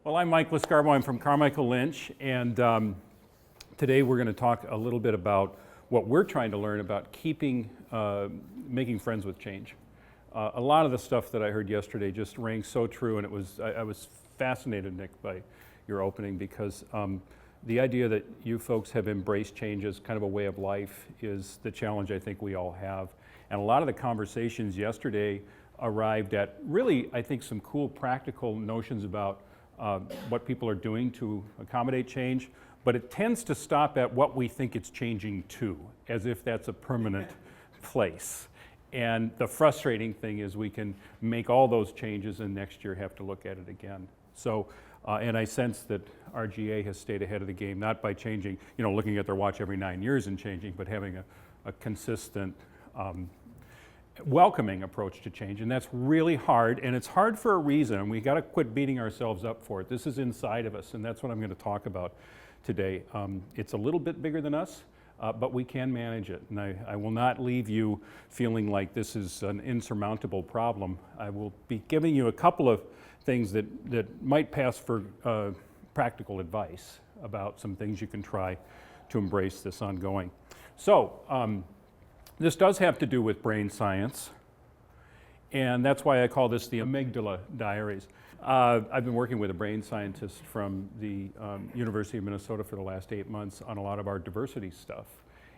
Well, I'm Mike Lescarbeau. I'm from Carmichael Lynch, and today we're going to talk a little bit about what we're trying to learn about making friends with change. A lot of the stuff that I heard yesterday just rang so true, and I was fascinated, Nick, by your opening, because the idea that you folks have embraced change as kind of a way of life is the challenge I think we all have. And a lot of the conversations yesterday arrived at really, I think, some cool practical notions about what people are doing to accommodate change, but it tends to stop at what we think it's changing to, as if that's a permanent place. And the frustrating thing is we can make all those changes and next year have to look at it again. So, and I sense that RGA has stayed ahead of the game, not by changing, looking at their watch every 9 years and changing, but having a consistent, welcoming approach to change. And that's really hard, and it's hard for a reason, and we got to quit beating ourselves up for it. This is inside of us, and that's what I'm going to talk about today. It's a little bit bigger than us, but we can manage it. And I will not leave you feeling like this is an insurmountable problem. I will be giving you a couple of things that might pass for practical advice about some things you can try to embrace this ongoing. So, this does have to do with brain science, and that's why I call this the Amygdala Diaries. I've been working with a brain scientist from the University of Minnesota for the last 8 months on a lot of our diversity stuff.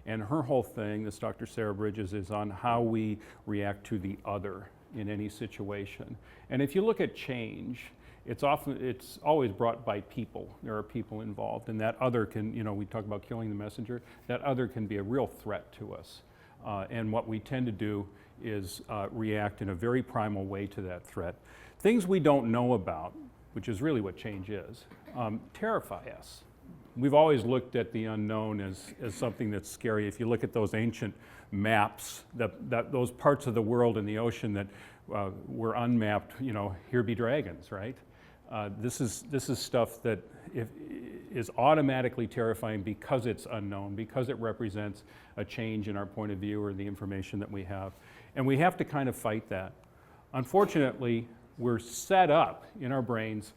And her whole thing, this Dr. Sarah Bridges, is on how we react to the other in any situation. And if you look at change, it's always brought by people. There are people involved, and that other can, we talk about killing the messenger, that other can be a real threat to us. And what we tend to do is react in a very primal way to that threat. Things we don't know about, which is really what change is, terrify us. We've always looked at the unknown as something that's scary. If you look at those ancient maps, those parts of the world in the ocean that were unmapped, here be dragons, right? This is stuff that is automatically terrifying because it's unknown, because it represents a change in our point of view or the information that we have. And we have to kind of fight that. Unfortunately, we're set up in our brains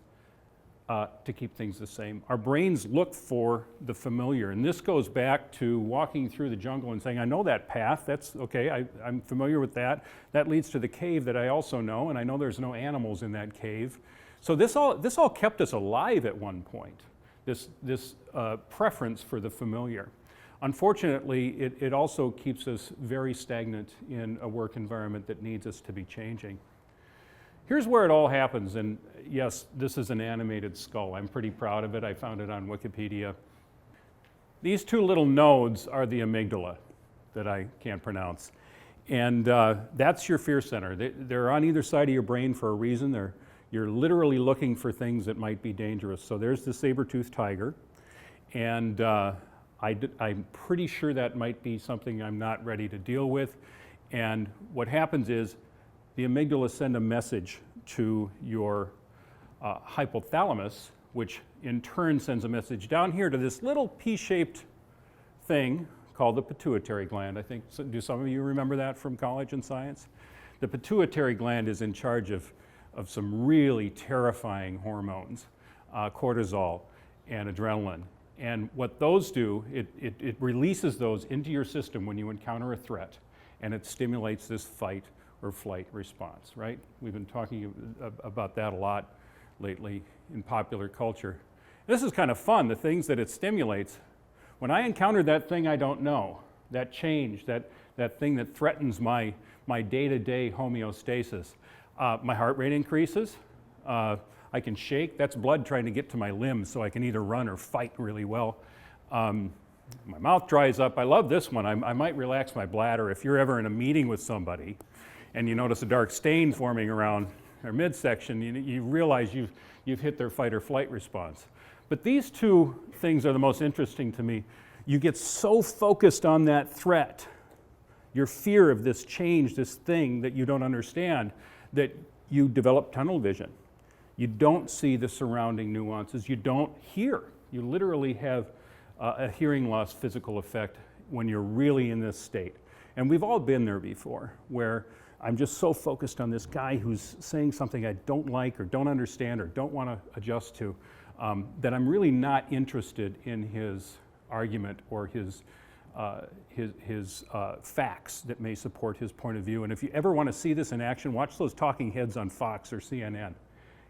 to keep things the same. Our brains look for the familiar, and this goes back to walking through the jungle and saying, I know that path, that's okay, I'm familiar with that. That leads to the cave that I also know, and I know there's no animals in that cave. So this all kept us alive at one point, this preference for the familiar. Unfortunately, it also keeps us very stagnant in a work environment that needs us to be changing. Here's where it all happens, and yes, this is an animated skull. I'm pretty proud of it. I found it on Wikipedia. These two little nodes are the amygdala that I can't pronounce. And that's your fear center. They're on either side of your brain for a reason. You're literally looking for things that might be dangerous. So there's the saber-toothed tiger, and I'm pretty sure that might be something I'm not ready to deal with. And what happens is the amygdala send a message to your hypothalamus, which in turn sends a message down here to this little pea-shaped thing called the pituitary gland. I think, do some of you remember that from college and science? The pituitary gland is in charge of some really terrifying hormones, cortisol and adrenaline. And what those do, it releases those into your system when you encounter a threat, and it stimulates this fight or flight response, right? We've been talking about that a lot lately in popular culture. This is kind of fun, the things that it stimulates. When I encounter that thing I don't know, that change, that thing that threatens my day-to-day homeostasis, my heart rate increases, I can shake, that's blood trying to get to my limbs so I can either run or fight really well. My mouth dries up. I love this one. I might relax my bladder. If you're ever in a meeting with somebody and you notice a dark stain forming around their midsection, you realize you've hit their fight or flight response. But these two things are the most interesting to me. You get so focused on that threat, your fear of this change, this thing that you don't understand, that you develop tunnel vision. You don't see the surrounding nuances. You don't hear. You literally have a hearing loss physical effect when you're really in this state. And we've all been there before, where I'm just so focused on this guy who's saying something I don't like or don't understand or don't want to adjust to, that I'm really not interested in his argument or his facts that may support his point of view. And if you ever want to see this in action, watch those talking heads on Fox or CNN.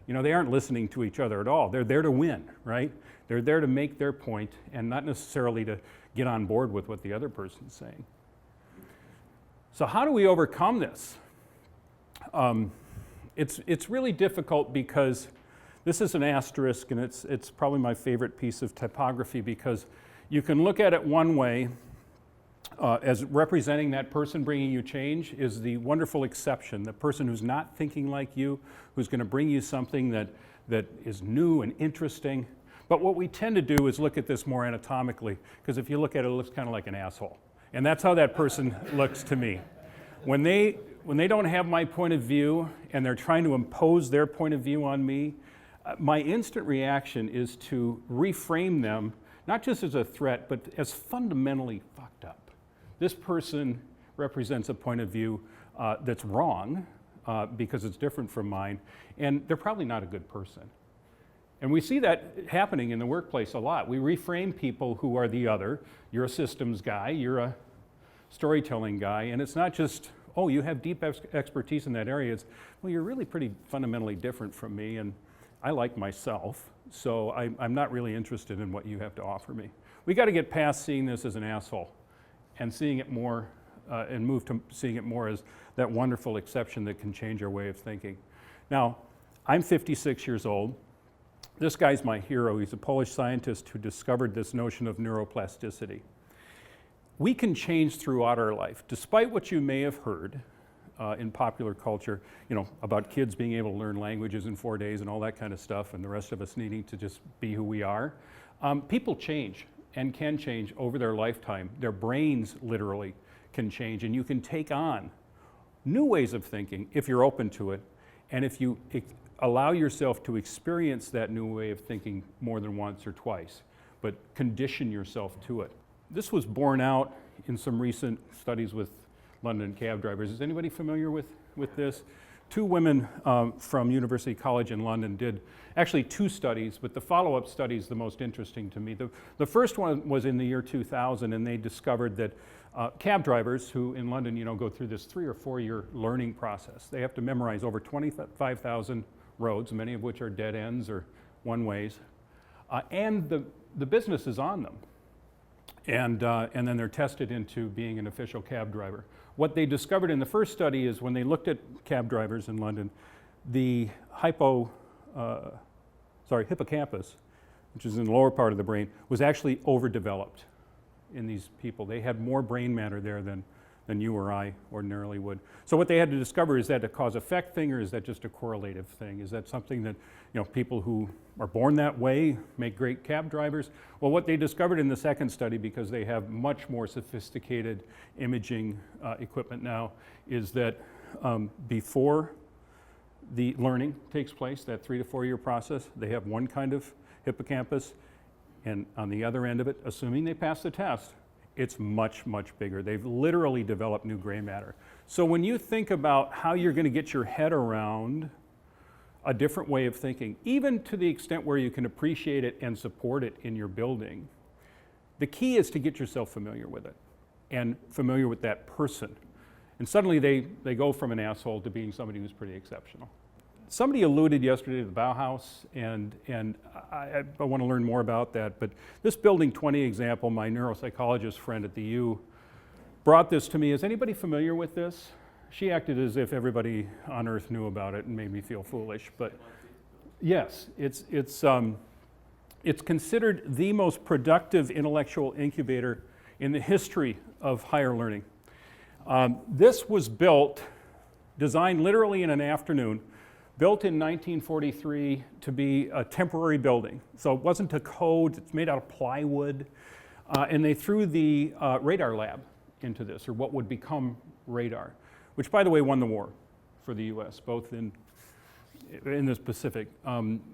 You know, they aren't listening to each other at all. They're there to win, right? They're there to make their point and not necessarily to get on board with what the other person's saying. So how do we overcome this? It's really difficult because this is an asterisk, and it's probably my favorite piece of typography, because you can look at it one way as representing that person bringing you change is the wonderful exception, the person who's not thinking like you, who's going to bring you something that is new and interesting. But what we tend to do is look at this more anatomically, because if you look at it, it looks kind of like an asshole. And that's how that person looks to me. When they don't have my point of view and they're trying to impose their point of view on me, my instant reaction is to reframe them, not just as a threat, but as fundamentally fucked up. This person represents a point of view that's wrong because it's different from mine, and they're probably not a good person. And we see that happening in the workplace a lot. We reframe people who are the other. You're a systems guy, you're a storytelling guy, and it's not just, oh, you have deep expertise in that area. It's, well, you're really pretty fundamentally different from me, and I like myself, so I'm not really interested in what you have to offer me. We got to get past seeing this as an asshole and seeing it more, and move to seeing it more as that wonderful exception that can change our way of thinking. Now, I'm 56 years old. This guy's my hero. He's a Polish scientist who discovered this notion of neuroplasticity. We can change throughout our life, despite what you may have heard in popular culture, you know, about kids being able to learn languages in 4 days and all that kind of stuff, and the rest of us needing to just be who we are. People change and can change over their lifetime. Their brains literally can change, and you can take on new ways of thinking if you're open to it, and if you allow yourself to experience that new way of thinking more than once or twice, but condition yourself to it. This was borne out in some recent studies with London cab drivers. Is anybody familiar with this? Two women from University College in London did actually two studies, but the follow-up study is the most interesting to me. The first one was in the year 2000, and they discovered that cab drivers who in London, you know, go through this 3 or 4 year learning process. They have to memorize over 25,000 roads, many of which are dead ends or one-ways, and the business is on them. And then they're tested into being an official cab driver. What they discovered in the first study is when they looked at cab drivers in London, the hippocampus, which is in the lower part of the brain, was actually overdeveloped in these people. They had more brain matter there than you or I ordinarily would. So what they had to discover, is that a cause-effect thing, or is that just a correlative thing? Is that something that, you know, people who are born that way make great cab drivers? Well, what they discovered in the second study, because they have much more sophisticated imaging equipment now, is that before the learning takes place, that 3 to 4 year process, they have one kind of hippocampus, and on the other end of it, assuming they pass the test, it's much, much bigger. They've literally developed new gray matter. So when you think about how you're going to get your head around a different way of thinking, even to the extent where you can appreciate it and support it in your building, the key is to get yourself familiar with it and familiar with that person. And suddenly they go from an asshole to being somebody who's pretty exceptional. Somebody alluded yesterday to the Bauhaus, and I want to learn more about that, but this Building 20 example, my neuropsychologist friend at the U brought this to me. Is anybody familiar with this? She acted as if everybody on earth knew about it and made me feel foolish, but yes, it's considered the most productive intellectual incubator in the history of higher learning. This was designed literally in an afternoon, built in 1943 to be a temporary building. So it wasn't a code, it's made out of plywood. And they threw the radar lab into this, or what would become radar, which by the way won the war for the US, both in the Pacific.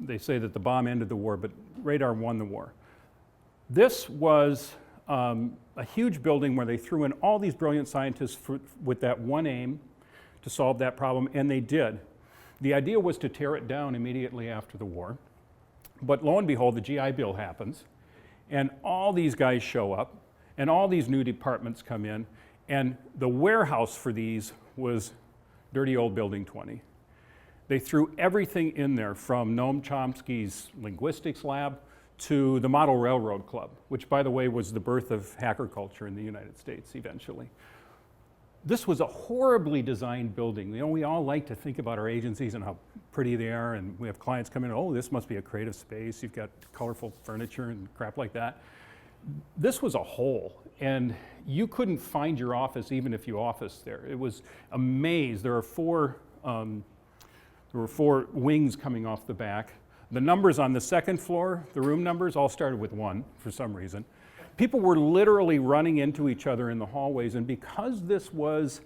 They say that the bomb ended the war, but radar won the war. This was a huge building where they threw in all these brilliant scientists with that one aim, to solve that problem, and they did. The idea was to tear it down immediately after the war. But lo and behold, the GI Bill happens, and all these guys show up, and all these new departments come in, and the warehouse for these was dirty old Building 20. They threw everything in there, from Noam Chomsky's linguistics lab to the Model Railroad Club, which, by the way, was the birth of hacker culture in the United States eventually. This was a horribly designed building. You know, we all like to think about our agencies and how pretty they are, and we have clients come in, oh, this must be a creative space. You've got colorful furniture and crap like that. This was a hole, and you couldn't find your office even if you officed there. It was a maze. There were four wings coming off the back. The numbers on the second floor, the room numbers, all started with 1 for some reason. People were literally running into each other in the hallways, and because this was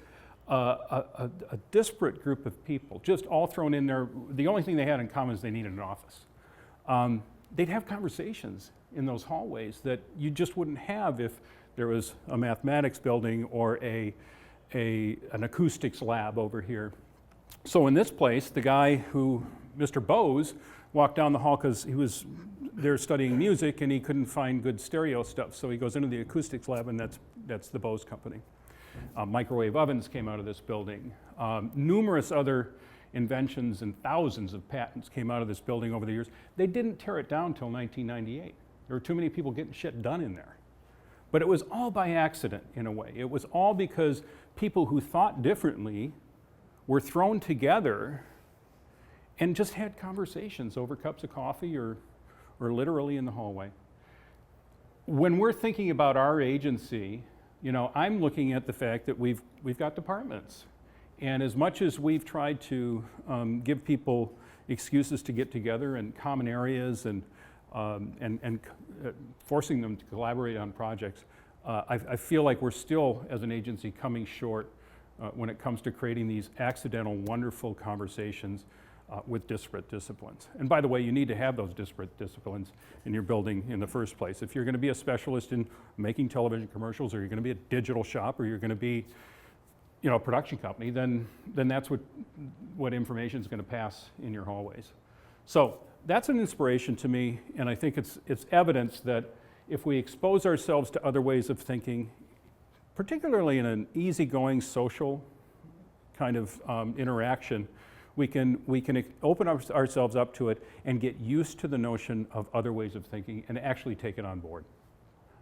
a disparate group of people, just all thrown in there, the only thing they had in common is they needed an office. They'd have conversations in those hallways that you just wouldn't have if there was a mathematics building or an acoustics lab over here. So in this place, the guy who, Mr. Bose, walked down the hall because he was there studying music and he couldn't find good stereo stuff. So he goes into the acoustics lab, and that's the Bose company. Microwave ovens came out of this building. Numerous other inventions and thousands of patents came out of this building over the years. They didn't tear it down until 1998. There were too many people getting shit done in there. But it was all by accident, in a way. It was all because people who thought differently were thrown together and just had conversations over cups of coffee or literally in the hallway. When we're thinking about our agency, you know, I'm looking at the fact that we've got departments. And as much as we've tried to give people excuses to get together and common areas and forcing them to collaborate on projects, I feel like we're still, as an agency, coming short when it comes to creating these accidental, wonderful conversations with disparate disciplines. And by the way, you need to have those disparate disciplines in your building in the first place. If you're going to be a specialist in making television commercials, or you're going to be a digital shop, or you're going to be, you know, a production company, then that's what information is going to pass in your hallways. So that's an inspiration to me, and I think it's evidence that if we expose ourselves to other ways of thinking, particularly in an easygoing social kind of interaction, we can open ourselves up to it and get used to the notion of other ways of thinking and actually take it on board.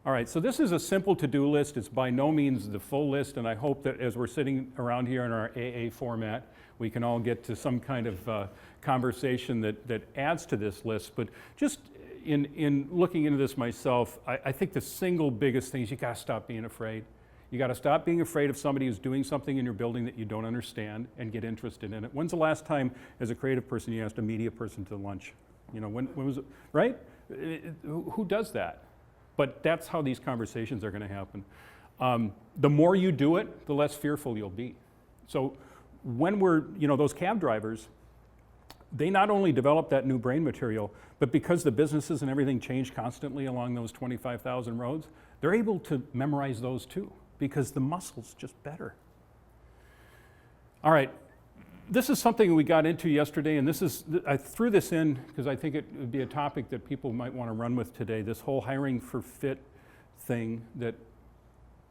All right, so this is a simple to-do list. It's by no means the full list, and I hope that as we're sitting around here in our AA format, we can all get to some kind of conversation that adds to this list. But just in looking into this myself, I think the single biggest thing is you gotta stop being afraid. You got to stop being afraid of somebody who's doing something in your building that you don't understand and get interested in it. When's the last time, as a creative person, you asked a media person to lunch? You know, when was it, right? Who does that? But that's how these conversations are going to happen. The more you do it, the less fearful you'll be. So when we're, you know, those cab drivers, they not only develop that new brain material, but because the businesses and everything change constantly along those 25,000 roads, they're able to memorize those too, because the muscle's just better. All right, this is something we got into yesterday, and I threw this in because I think it would be a topic that people might want to run with today, this whole hiring for fit thing that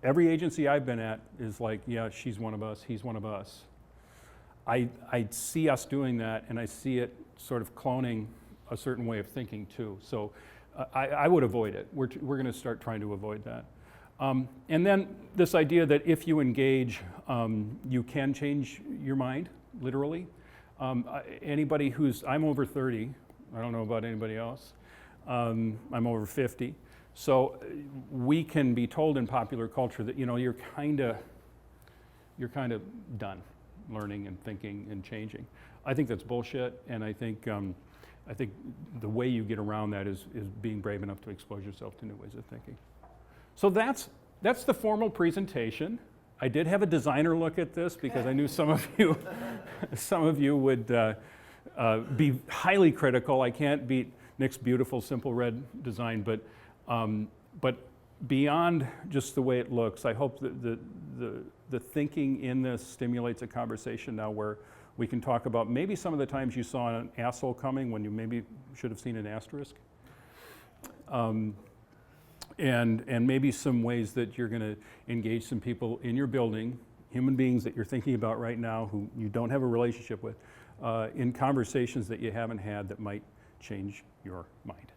every agency I've been at is like, yeah, she's one of us, he's one of us. I see us doing that, and I see it sort of cloning a certain way of thinking too. So I would avoid it. We're going to start trying to avoid that. And then this idea that if you engage, you can change your mind, literally. Anybody I'm over 30, I don't know about anybody else, I'm over 50. So we can be told in popular culture that, you know, you're kind of done learning and thinking and changing. I think that's bullshit, and I think the way you get around that is being brave enough to expose yourself to new ways of thinking. So that's the formal presentation. I did have a designer look at this because I knew some of you would be highly critical. I can't beat Nick's beautiful simple red design, but beyond just the way it looks, I hope that the thinking in this stimulates a conversation now where we can talk about maybe some of the times you saw an asshole coming when you maybe should have seen an asterisk. And maybe some ways that you're going to engage some people in your building, human beings that you're thinking about right now who you don't have a relationship with, in conversations that you haven't had that might change your mind.